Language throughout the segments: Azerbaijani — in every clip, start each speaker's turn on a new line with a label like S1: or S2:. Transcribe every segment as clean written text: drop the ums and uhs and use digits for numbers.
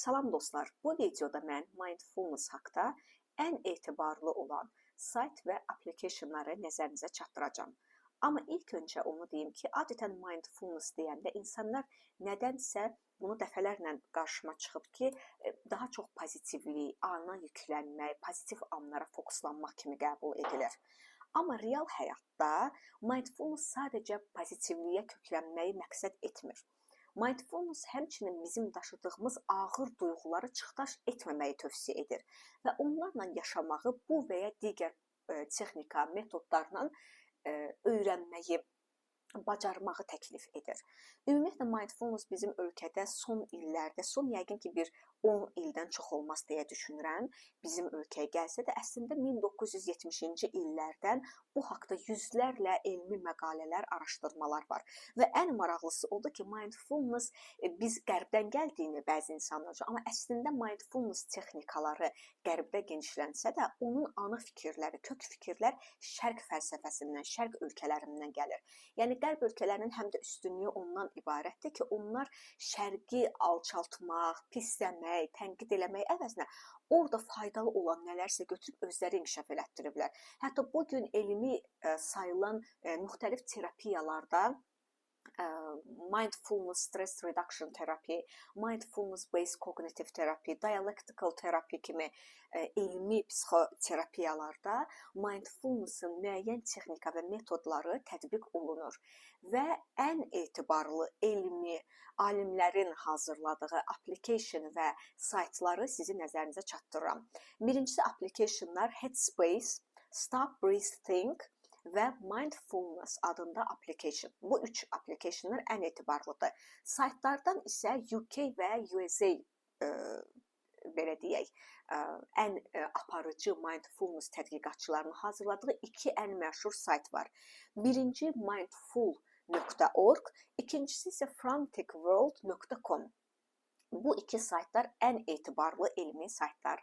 S1: Salam dostlar, bu videoda mən mindfulness haqda ən etibarlı olan sayt və applicationları nəzərinizə çatdıracağam. Amma ilk öncə onu deyim ki, adətən mindfulness deyəndə insanlar nədənsə bunu dəfələrlə qarşıma çıxıb ki, daha çox pozitivlik, ana yüklənmək, pozitiv anlara fokuslanmaq kimi qəbul edilir. Amma real həyatda mindfulness sadəcə pozitivliyə köklənməyi məqsəd etmir. Mindfulness həmçinin bizim daşıdığımız ağır duyğuları çıxdaş etməməyi tövsiyə edir və onlarla yaşamağı bu və ya digər texnika, metodlarla öyrənməyi, bacarmağı təklif edir. Ümumiyyətlə, mindfulness bizim ölkədə son illərdə, son yəqin ki, bir 10 ildən çox olmaz deyə düşünürəm, bizim ölkəyə gəlsə də əslində 1970-ci illərdən bu haqda yüzlərlə elmi məqalələr, araşdırmalar var. Və ən maraqlısı odur ki, mindfulness biz qərbdən gəldiyini bəzi insanlar, amma əslində mindfulness texnikaları qərbdə genişlənsə də, onun ana fikirləri, kök fikirlər şərq fəlsəfəsindən, şərq ölkələrindən gəlir. Yəni qərb ölkələrinin həm də üstünlüyü ondan ibarətdir ki, onlar şərqi alçaltmaq, pisləmək, tənqid eləmək əvəzinə orada faydalı olan nələrsə götürüb özləri inkişaf elətdiriblər. Hətta bu gün elmi sayılan müxtəlif terapiyalarda mindfulness stress reduction terapi, mindfulness based cognitive terapi, dialectical terapi kimi elmi psixoterapiyalarda mindfulness'ın müəyyən texnika və metodları tətbiq olunur və ən etibarlı elmi alimlərin hazırladığı application və saytları sizin nəzərinizə çatdırıram. Birincisi applicationlar Headspace, Stop, Breathe, Think və Mindfulness adında application. Bu üç applicationlar ən etibarlıdır. Saytlardan isə UK və USA belə deyək, ən aparıcı mindfulness tədqiqatçılarının hazırladığı iki ən məşhur sayt var. Birinci mindful.org, ikincisi isə franticworld.com. Bu iki saytlar ən etibarlı elmi saytlar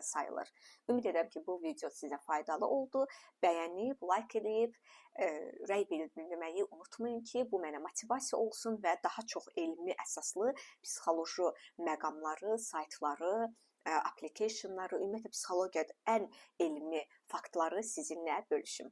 S1: sayılır. Ümid edirəm ki, bu video sizə faydalı oldu. Bəyənib, like edib, rəy bildirməyi unutmayın ki, bu mənə motivasiya olsun və daha çox elmi əsaslı psixoloji məqamları, saytları, applicationları, ümumiyyətlə psixologiyada ən elmi faktları sizinlə bölüşüm.